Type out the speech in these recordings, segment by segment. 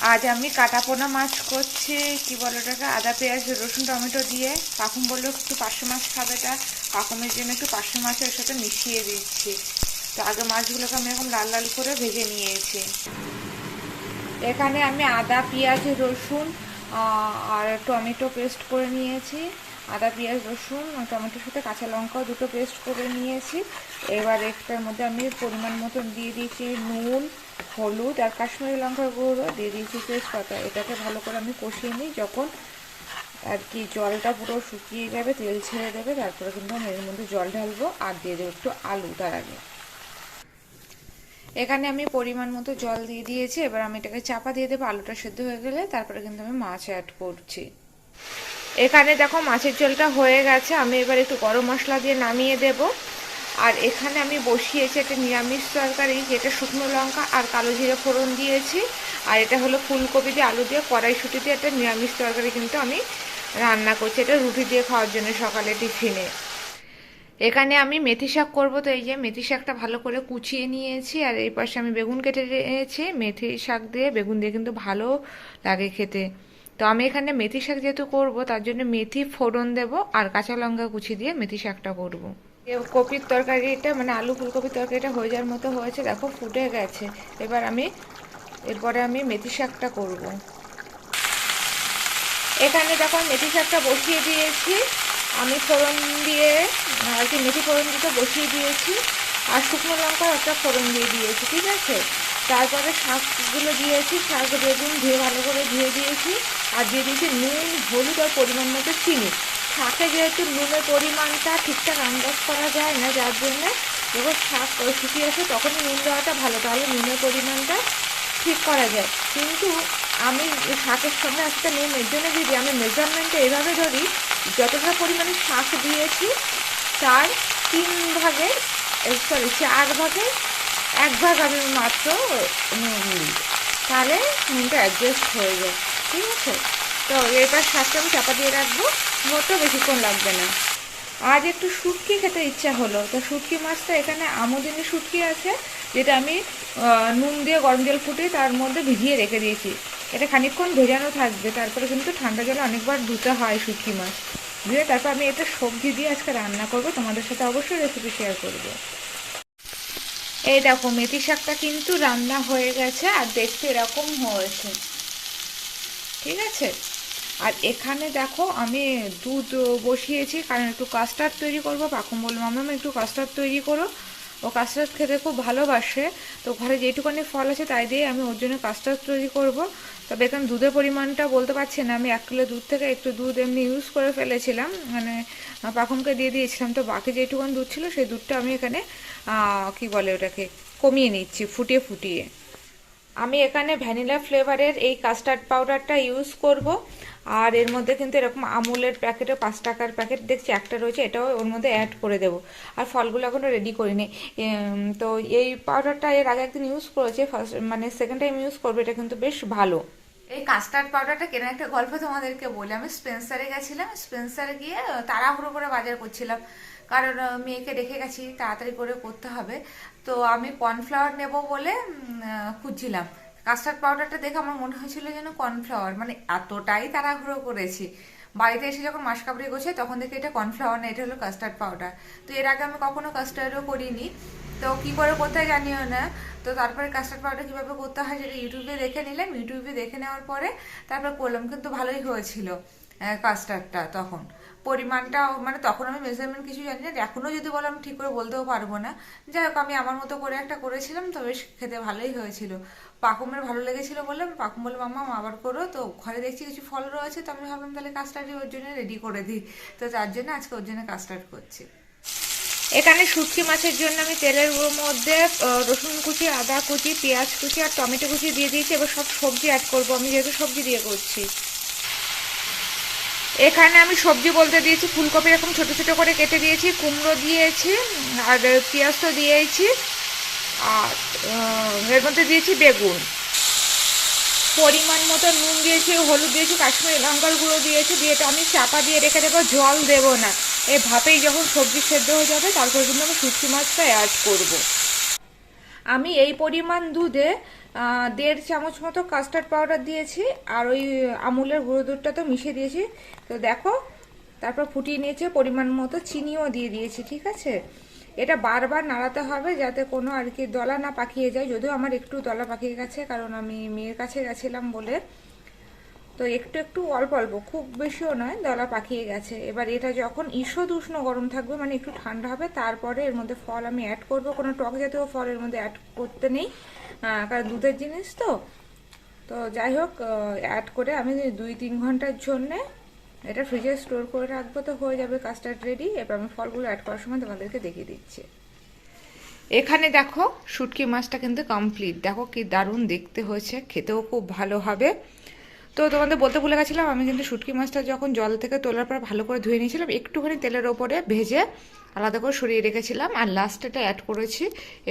আজ আমি কাটাপোনা মাছ করছি, কি বলে ওটাকে, আদা পেঁয়াজ রসুন টমেটো দিয়ে। পাকুম বললো একটু পার্শে মাছ খাবে, তা পাকুমের জন্য একটু পার্শে মাছের সাথে মিশিয়ে দিচ্ছি। তো আগে মাছগুলোকে আমি এখন লাল লাল করে ভেজে নিয়েছি। এখানে আমি আদা পেঁয়াজ রসুন আর টমেটো পেস্ট করে নিয়েছি। আদা পেঁয়াজ রসুন টমেটোর সাথে কাঁচা লঙ্কাও দুটো পেস্ট করে নিয়েছি। এবার একটার মধ্যে আমি পরিমাণ মতন দিয়ে দিয়েছি নুন, হলুদ আর কাশ্মীরি লঙ্কার গুঁড়ো, দিয়ে দিয়েছি তেজপাতা। এটাকে ভালো করে আমি কষিয়ে নিই। যখন আর কি জলটা পুরো শুকিয়ে যাবে, তেল ছেড়ে দেবে, তারপরে কিন্তু আমি এর মধ্যে জল ঢালবো আর দিয়ে দেবো একটু আলু তার আগে। এখানে আমি পরিমাণ মতো জল দিয়ে দিয়েছি। এবার আমি এটাকে চাপা দিয়ে দেবো, আলুটা সেদ্ধ হয়ে গেলে তারপরে কিন্তু আমি মাছ অ্যাড করছি। এখানে দেখো মাছের ঝোলটা হয়ে গেছে। আমি এবার একটু গরম মশলা দিয়ে নামিয়ে দেব। আর এখানে আমি বসিয়েছি একটা নিরামিষ তরকারি, যেটা শুকনো লঙ্কা আর কালো জিরে ফোড়ন দিয়েছি। আর এটা হলো ফুলকপি দিয়ে আলু দিয়ে কড়াইশুঁটি দিয়ে একটা নিরামিষ তরকারি কিন্তু আমি রান্না করছি। এটা রুটি দিয়ে খাওয়ার জন্য সকালে টিফিনে। এখানে আমি মেথি শাক করবো, তো এই যে মেথি শাকটা ভালো করে কুচিয়ে নিয়েছি। আর এই পাশে আমি বেগুন কেটে নিয়েছি। মেথি শাক দিয়ে বেগুন দিয়ে কিন্তু ভালো লাগে খেতে। তো আমি এখানে মেথি শাক যেহেতু করবো, তার জন্য মেথি ফোড়ন দেবো আর কাঁচা লঙ্কা কুচি দিয়ে মেথি শাকটা করবো। কপির তরকারিটা মানে আলু ফুলকপির তরকারিটা হয়ে যাওয়ার মতো হয়েছে, দেখো ফুটে গেছে। এরপরে আমি মেথি শাকটা করবো। এখানে দেখো মেথি শাকটা বসিয়ে দিয়েছি। আমি ফোড়ন দিয়ে আর কি মেথি ফোড়ন দিতে বসিয়ে দিয়েছি। আর শুকনো লঙ্কা একটা ফোড়ন দিয়ে দিয়েছি, ঠিক আছে। তারপরে শাকগুলো দিয়েছি, শাক বেগুন ধুয়ে ভালো করে ধুয়ে দিয়েছি। আর দিয়ে দিয়েছি নুন, হলুদ আর পরিমাণ মতো চিনি। শাকে যেহেতু নুনের পরিমাণটা ঠিকঠাক আন্দাজ করা যায় না, যার জন্যে যখন শাক শুকিয়ে আসে তখনই নুন দেওয়াটা ভালো, তাহলে নুনের পরিমাণটা ঠিক করা যায়। কিন্তু আমি শাকের সঙ্গে একটা নুন এর জন্য দিই, আমি মেজারমেন্টটা এভাবে ধরি, যতটা পরিমাণে শাক দিয়েছি তার 3 ভাগের 4 ভাগের 1 ভাগ আমি মাত্র নুন দিই, তাহলে নুনটা অ্যাডজাস্ট হয়ে যায়, ঠিক আছে। তো এবার শাকটা আমি চাপা দিয়ে রাখবো, হতেও বেশিক্ষণ লাগবে না। আজ একটু শুটকি খেতে ইচ্ছা হলো, তো শুটকি মাছটা এখানে আমুদিনী শুটকি আছে, যেটা আমি নুন দিয়ে গরম জল ফুটিয়ে তার মধ্যে ভিজিয়ে রেখে দিয়েছি। এটা খানিকক্ষণ ভেজানো থাকবে, তারপরে কিন্তু ঠান্ডা জলে অনেকবার ধুতে হয় শুটকি মাছ। ধুয়ে তারপর আমি এটা সবজি দিয়ে আজকে রান্না করব, তোমাদের সাথে অবশ্যই রেসিপি শেয়ার করব। এই দেখো মেথি শাকটা কিন্তু রান্না হয়ে গেছে আর দেখতে এরকম হয়েছে, ঠিক আছে। আর এখানে দেখো আমি দুধ বসিয়েছি, কারণ একটু কাস্টার্ড তৈরি করবো। পাকুম বললো মামা একটু কাস্টার্ড তৈরি করো, ও কাস্টার্ড খেতে খুব ভালোবাসে। তো ঘরে যেটুকুনি ফল আছে তাই দিয়ে আমি ওর জন্য কাস্টার্ড তৈরি করব। তবে এখানে দুধের পরিমাণটা বলতে পারছি না, আমি 1 কিলো দুধ থেকে একটু দুধ এমনি ইউজ করে ফেলেছিলাম, মানে পাকুমকে দিয়ে দিয়েছিলাম। তো বাকি যেটুকুনি দুধ ছিল সেই দুধটা আমি এখানে কি বলে ওটাকে কমিয়ে নিচ্ছি ফুটিয়ে ফুটিয়ে। আমি এখানে ভ্যানিলা ফ্লেভারের এই কাস্টার্ড পাউডারটা ইউজ করব। আর এর মধ্যে কিন্তু এরকম আমুলের প্যাকেটে 5 টাকার প্যাকেট দেখছি একটা রয়েছে, এটাও ওর মধ্যে অ্যাড করে দেবো। আর ফলগুলো এখনও রেডি করিনি। তো এই পাউডারটা এর আগে একদিন ইউজ করেছি, ফার্স্ট মানে সেকেন্ড টাইম ইউজ করবো, এটা কিন্তু বেশ ভালো। এই কাস্টার্ড পাউডারটা কেনার একটা গল্প তোমাদেরকে বলি। আমি স্পেন্সারে গেছিলাম, স্পেন্সারে গিয়ে তাড়াহুড়ো করে বাজার করছিলাম, কারণ মেয়েকে রেখে গেছি, তাড়াতাড়ি করে করতে হবে। তো আমি কর্নফ্লাওয়ার নেব বলে খুঁজছিলাম। কাস্টার্ড পাউডারটা দেখে আমার মনে হয়েছিল যেন কর্নফ্লাওয়ার, মানে এতটাই তাড়াহুড়ো করেছি। বাড়িতে এসে যখন মাসকাবাড়ি গোছাই তখন দেখি এটা কর্নফ্লাওয়ার না, এটা হলো কাস্টার্ড পাউডার। তো এর আগে আমি কখনো কাস্টার্ডও করিনি, তো কি করে করতে হয় জানিও না। তো তারপরে কাস্টার্ড পাউডার কীভাবে করতে হয় সেটা ইউটিউবে দেখে নিলাম। ইউটিউবে দেখে নেওয়ার পরে তারপর করলাম, কিন্তু ভালোই হয়েছিল কাস্টার্ডটা। তখন পরিমাণটা মানে তখন আমি মেজারমেন্ট কিছু জানি না, এখনও যদি বলো আমি ঠিক করে বলতেও পারবো না। যাই হোক আমি আমার মতো করে একটা করেছিলাম, তো বেশ খেতে ভালোই হয়েছিল। পাকুমের ভালো লেগেছিল বলে পাকুম বলে মাম্মা আবার করো। তো ঘরে দেখছি কিছু ফল রয়েছে, তো আমি ভাবলাম তাহলে কাস্টার্ডই ওর জন্য রেডি করে দিই। তো তার জন্য আজকে ওর জন্য কাস্টার্ড করছি। এখানে শুটকি মাছের জন্য আমি তেলের মধ্যে রসুন কুচি, আদা কুচি, পেঁয়াজ কুচি আর টমেটো কুচি দিয়ে দিয়েছি। এবার সব সবজি অ্যাড করবো, আমি যেহেতু সবজি দিয়ে করছি। এখানে আমি সবজি বলতে দিয়েছি ফুলকপি এরকম ছোট ছোট করে কেটে দিয়েছি, কুমড়ো দিয়েছি আর পেঁয়াজ তো দিয়েছি। আর এর মধ্যে দিয়েছি বেগুন, পরিমাণ মতো নুন দিয়েছি, হলুদ দিয়েছি, কাশ্মীরি লঙ্কার গুঁড়ো দিয়েছি। দিয়ে এটা আমি চাপা দিয়ে রেখে দেবো, জল দেবো না। এই ভাপেই যখন সবজি সেদ্ধ হয়ে যাবে তারপর কিন্তু আমি শুটকি মাছটা অ্যাড করব। আমি এই পরিমাণ দুধে 1.5 চামচ মতো কাস্টার্ড পাউডার দিয়েছি, আর ওই আমুলের গুঁড়ো দুধটা তো মিশিয়ে দিয়েছি। তো দেখো, তারপর ফুটিয়ে নিয়েছে, পরিমাণ মতো চিনিও দিয়ে দিয়েছি। ঠিক আছে, এটা বারবার নাড়াতে হবে যাতে কোনো আর কি দলা না পাকিয়ে যায়। যদিও আমার একটু দলা পাকিয়ে গেছে, কারণ আমি মেয়ের কাছে গেছিলাম বলে, তো একটু একটু অল্প অল্প, খুব বেশিও নয়, দলা পাকিয়ে গেছে। এবার এটা যখন ঈষৎ উষ্ণ গরম থাকবে, মানে একটু ঠান্ডা হবে, তারপরে এর মধ্যে ফল আমি অ্যাড করব। কোনো টক জাতীয় ফল এর মধ্যে অ্যাড করতে নেই, কারণ দুধের জিনিস তো। তো যাই হোক, অ্যাড করে আমি 2-3 ঘন্টার জন্যে এটা ফ্রিজে স্টোর করে রাখবো। তো হয়ে যাবে কাস্টার্ড রেডি। এবার আমি ফলগুলো অ্যাড করার সময় তোমাদেরকে দেখিয়ে দিচ্ছি। এখানে দেখো, শুটকি মাছটা কিন্তু কমপ্লিট। দেখো কি দারুণ দেখতে হয়েছে, খেতেও খুব ভালো হবে। তো তোমাদের বলতে ভুলে গেছিলাম, আমি কিন্তু শুটকি মাছটা যখন জল থেকে তোলার পর ভালো করে ধুয়ে নিয়েছিলাম, একটুখানি তেলের ওপরে ভেজে আলাদা করে সরিয়ে রেখেছিলাম। আর লাস্টে এটা অ্যাড করেছি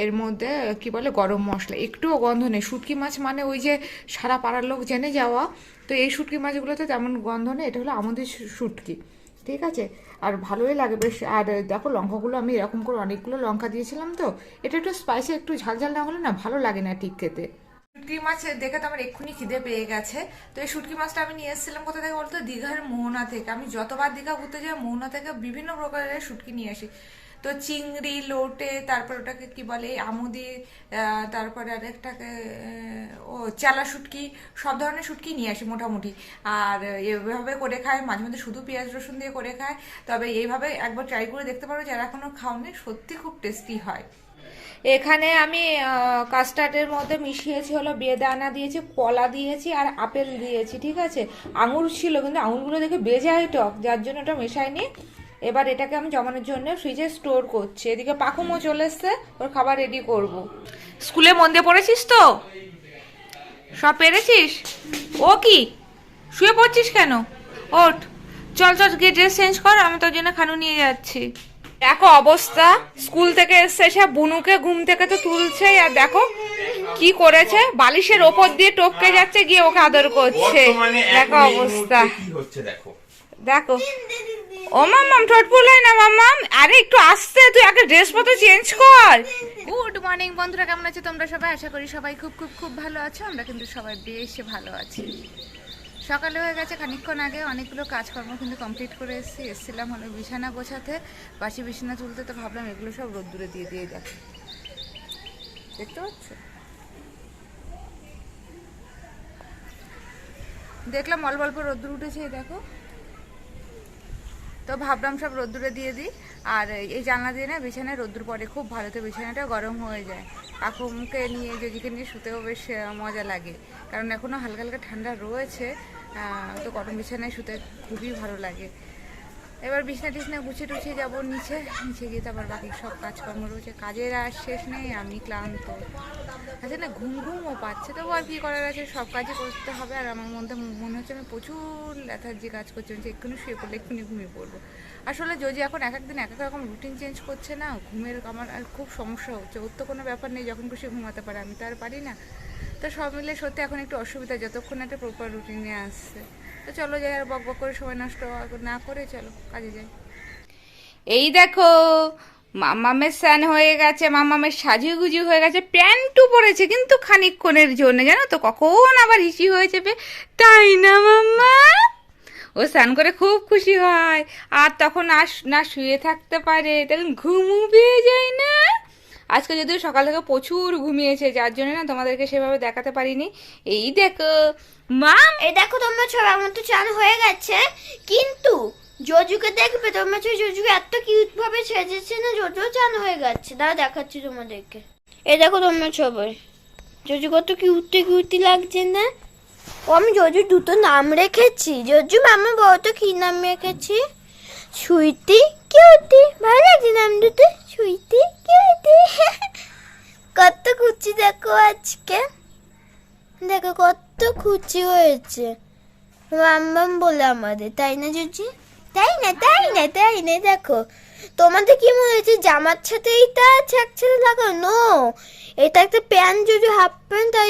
এর মধ্যে কি বলে গরম মশলা। একটুও গন্ধ নেই। শুটকি মাছ মানে ওই যে সারা পাড়ার লোক জেনে যাওয়া, তো এই শুটকি মাছগুলোতে তেমন গন্ধ নেই। এটা হলো আমাদের শুটকি। ঠিক আছে, আর ভালোই লাগে বেশ। আর দেখো, লঙ্কাগুলো আমি এরকম করে অনেকগুলো লঙ্কা দিয়েছিলাম, তো এটা একটু স্পাইসি, একটু ঝালঝাল না হলে না ভালো লাগে না ঠিক খেতে। শুটকি মাছ দেখে তো আমার এক্ষুনি খিদে পেয়ে গেছে। তো এই শুটকি মাছটা আমি নিয়ে এসেছিলাম কোথা থেকে বলতো, দীঘার মোহনা থেকে। আমি যতবার দীঘা ঘুরতে যাই, মোহনা থেকে বিভিন্ন প্রকারের শুটকি নিয়ে আসি। তো চিংড়ি, লোটে, তারপর ওটাকে কি বলে আমুদি, তারপরে আরেকটাকে ও চালা শুটকি, সব ধরনের শুটকি নিয়ে আসি মোটামুটি। আর এভাবে করে খায়, মাঝে মধ্যে শুধু পেঁয়াজ রসুন দিয়ে করে খায়। তবে এইভাবে একবার ট্রাই করে দেখতে পারো যারা এখনো খাওনি, সত্যি খুব টেস্টি হয়। এখানে আমি কাস্টার্ডের মধ্যে মিশিয়েছি হলো বেদানা দিয়েছি, কলা দিয়েছি, আর আপেল দিয়েছি। ঠিক আছে, আঙুর ছিল কিন্তু আঙুরগুলো দেখে বেজায় টক, যার জন্য এটা মেশাইনি। এবার এটাকে আমি জমানোর জন্য ফ্রিজে স্টোর করছি। এদিকে পাখুমও চলে এসছে, ওর খাবার রেডি করব। স্কুলে মন দিয়ে পড়েছিস তো? সব পেরেছিস? ও কি শুয়ে পড়ছিস কেন? ওঠ, চল চল গিয়ে ড্রেস চেঞ্জ কর, আমি তোর জন্য খানু নিয়ে যাচ্ছি। দেখো অবস্থা, স্কুল থেকে এসে সে বুনুকে ঘুম থেকে তো তুলছে, আর দেখো কি করেছে, বালিশের ওপর দিয়ে টপকে যাচ্ছে, গিয়ে ওকে আদর করছে। দেখো অবস্থা, দেখো। ও মাম্মাম, ঠোঁট ফুলাই না মাম্মাম, আরে একটু আসতে, তুই আগে ড্রেস পত্র চেঞ্জ কর। গুড মর্নিং বন্ধুরা, কেমন আছো তোমরা সবাই? আশা করি সবাই খুব খুব খুব ভালো আছো। আমরা কিন্তু সবাই বেশ ভালো আছি। সকালে হয়ে গেছে, খানিকক্ষণ আগে অনেকগুলো কাজকর্ম কিন্তু কমপ্লিট করে এসেছিলাম হলো বিছানা গোছাতে, বাসি বিছানা তুলতে। তো ভাবলাম এগুলো সব রোদ্দুরে দিয়ে দিয়ে দেখো, দেখতে পাচ্ছ? দেখলাম অল্প অল্প রোদ্দুর উঠেছে, দেখো। তো ভাবলাম সব রোদ্দুরে দিয়ে দিই। আর এই জানলা দিয়ে না বিছানায় রোদ্দুর পড়ে খুব ভালো, তো বিছানাটা গরম হয়ে যায়। কাকুমকে নিয়ে, জজিকে নিয়ে শুতেও বেশ মজা লাগে, কারণ এখনও হালকা হালকা ঠান্ডা রয়েছে। তো গরম বিছানায় শুতে খুবই ভালো লাগে। এবার বিছনা টিছনা গুছিয়ে টুছিয়ে যাবো নিচে গিয়ে তারপর বাকি সব কাজকর্ম রয়েছে। কাজের আর শেষ নেই, আমি ক্লান্ত। আচ্ছা না, ঘুম ঘুমও পাচ্ছে, তবু আর কি করার আছে, সব কাজই করতে হবে। আর আমার মধ্যে মনে হচ্ছে আমি প্রচুর লেথার্জি কাজ করছি, এক্ষুনি শুয়ে পড়লে এক্ষুনি ঘুমিয়ে পড়বো। আসলে যদি এখন এক একদিন এক এক রকম রুটিন চেঞ্জ করছে না, ঘুমের আমার আর খুব সমস্যা হচ্ছে। ওর তো কোনো ব্যাপার নেই, যখন খুশি ঘুমাতে পারে, আমি তো আর পারি না। তো সব মিলে সত্যি এখন একটু অসুবিধা, যতক্ষণ একটা প্রপার রুটিনে আসছে। তো চলো যাই, আর বক বক করে সময় নষ্ট না করে চলো কাজে যাই। এই দেখো, মামামের স্নান হয়ে গেছে, মামামের সাজুগুজু হয়ে গেছে, প্যান্টও পরেছে কিন্তু খানিকক্ষণের জন্য, জানো তো, কখন আবার হিসি হয়ে যাবে, তাই না মাম্মা? ও স্নান করে খুব খুশি হয়, আর তখন না শুয়ে থাকতে পারে, তখন ঘুমও পেয়ে যায় না। আজকে যদিও সকাল থেকে প্রচুর ঘুমিয়েছে, যার জন্য না তোমাদেরকে সেভাবে দেখাতে পারিনি। এই দেখো মাম, এই দেখো তোমরা সবাই, আমার তো চান হয়ে গেছে, কিন্তু জজুকে দেখবে তোমরা, জজুকে এত কিউট ভাবে সেজেছে না, জজু চান হয়ে গেছে। দাঁড়া দেখাচ্ছি তোমাদেরকে। এই দেখো তোমরা সবাই, জজু কত কিউটি লাগছে না? ও আমি জজুর দুটো নাম রেখেছি। জজু মামা বড় তো কি নাম রেখেছি? সুইটি, কিউটি। ভালো লাগছে নাম দুটো, সুইটি, কিউটি। কত কুচি দেখো আজকে, দেখো কত কুচি হয়েছে। মাম্মাম বলে আমাদের, তাই না জুজি? তাই না দেখো তোমাদের কি মনে হচ্ছে জামার সাথে এইটা ছাকছাড়া লাগানো? এটা একটা প্যান্ট, জজু হাফ প্যান্ট, আর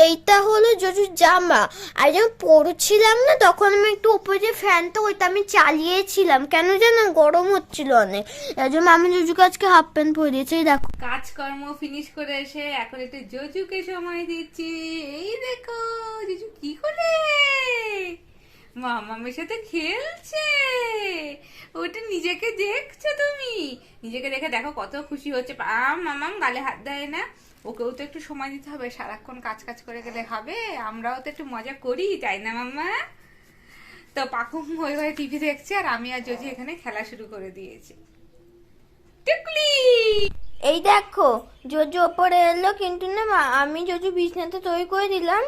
এইটা হলো জজুর জামা। আর যখন পড়ছিলাম না তখন আমি একটু উপরে যে ফ্যানটা ওইটা আমি চালিয়েছিলাম, কেন জানো গরম হচ্ছিল অনেক, এই জন্য আমি জজুকে আজকে হাফ প্যান্ট পরে দিয়েছি। এই দেখো কাজকর্ম ফিনিশ করে এসে এখন একটু জজুকে সময় দিচ্ছি। এই দেখো জজু কি করে মামামের সাথে খেলছে। ওটা নিজেকে দেখছো তুমি? নিজেকে দেখে দেখো কত খুশি হচ্ছে। মামাম গালে হাত দেয় না। ওকেও তো একটু সময় দিতে হবে, সারাক্ষণ কাজ কাজ করে গেলে হবে। আমরাও তো একটু মজা করি, তাই না মাম্মা? তো পাখুম ওই ঘরে টিভি দেখছে আর আমি আর জজি এখানে খেলা শুরু করে দিয়েছি। টুকলি এই দেখো জজু ওপরে এলো, কিন্তু না আমি জজু বিছনাতে তৈরি করে দিলাম,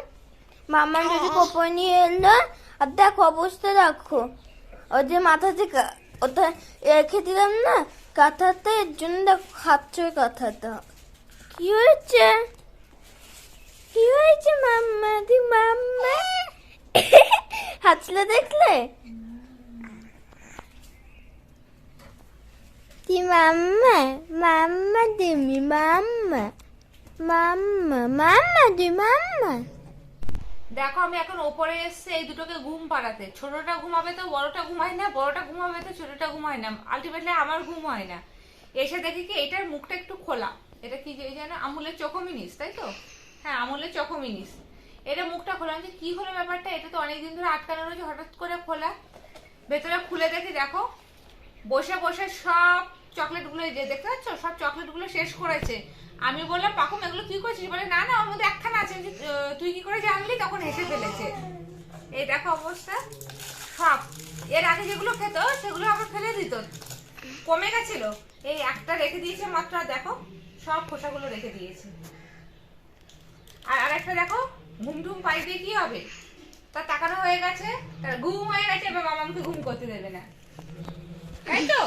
মামা জজু ওপরে নিয়ে এলো। আর দেখো অবস্থা দেখো, ওই যে মাথাতে ওটা রেখে দিলাম না কাঁথাতে, এর জন্য দেখো খাচ্ছে ওই কাঁথাটা। কি হয়েছে, কি হয়েছে মাম্মা? দি মাম্মা হাসলে দেখলে? দি মাম্মা, মাম্মা দিমি মাম্মা, মাম্মা মাম্মা দি মাম্মা। দেখো আমি এখন ওপরে এসেছি এই দুটোকে ঘুম পাড়াতে। ছোটটা ঘুমাবে তো বড়টা ঘুমায় না, বড়টা ঘুমাবে তো ছোটটা ঘুমায় না, আলটিমেটলি আমার ঘুম হয় না। এসে দেখি কি এটার মুখটা একটু খোলা। এটা কি জানো? আমুলের চকোমিনিস, তাই তো? হ্যাঁ, আমুলের চকোমিনিস। এটা মুখটা খোলা। আমি কি হলো ব্যাপারটা? এটা তো অনেকদিন ধরে আটকানো রয়েছে, হঠাৎ করে খোলা। ভেতরে খুলে দেখি, দেখো বসে বসে সব চকলেটগুলো, যে দেখতে পাচ্ছ সব চকলেটগুলো শেষ করেছে। আমি বললাম পাকুম এগুলো কি করছিস? বলে না না, ওর মধ্যে একখানা আছে। তুই কি করে জানলি? তখন হেসে ফেলেছে। এই দেখো অবস্থা সব। এর আগে যেগুলো খেত সেগুলো আবার ফেলে দিত, কমে গেছিল। এই একটা রেখে দিয়েছে মাত্র। দেখো সব খোসাগুলো রেখে দিয়েছে। আর আরেকটা দেখো ঘুম টুম পাই দিয়ে কি হবে, তার তাকানো হয়ে গেছে, তার ঘুম হয়ে গেছে। এবার মামাকে ঘুম করতে দেবে না, তাই তো?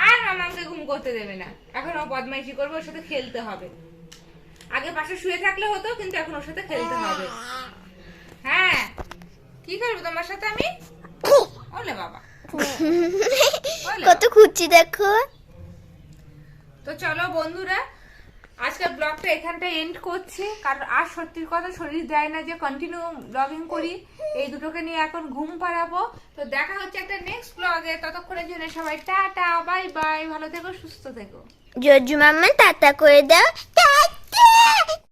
আর মামাকে ঘুম করতে দেবে না। এখন ও বদমাইশি করবে, ওর সাথে খেলতে হবে। আগে পাশে শুয়ে থাকলে হতো, কিন্তু এখন ওর সাথে খেলতে হবে। হ্যাঁ, কি করবো তোমার সাথে আমি? ওলে বাবা, ওলে কত খুঁজছি দেখো। তো চলো বন্ধুরা, আজকের ব্লগটা এখানটা এন্ড করছি, কারণ আর সত্যির কথা শরীর দেয় না যে কন্টিনিউ ব্লগিং করি। এই দুটোকে নিয়ে এখন ঘুম পাড়াবো। তো দেখা হচ্ছে একটা নেক্সট ব্লগে। ততক্ষণের জন্য সবাই টাটা, বাই বাই, ভালো থেকো, সুস্থ থেকো। জজু মাম্মা টাটা করে দাও।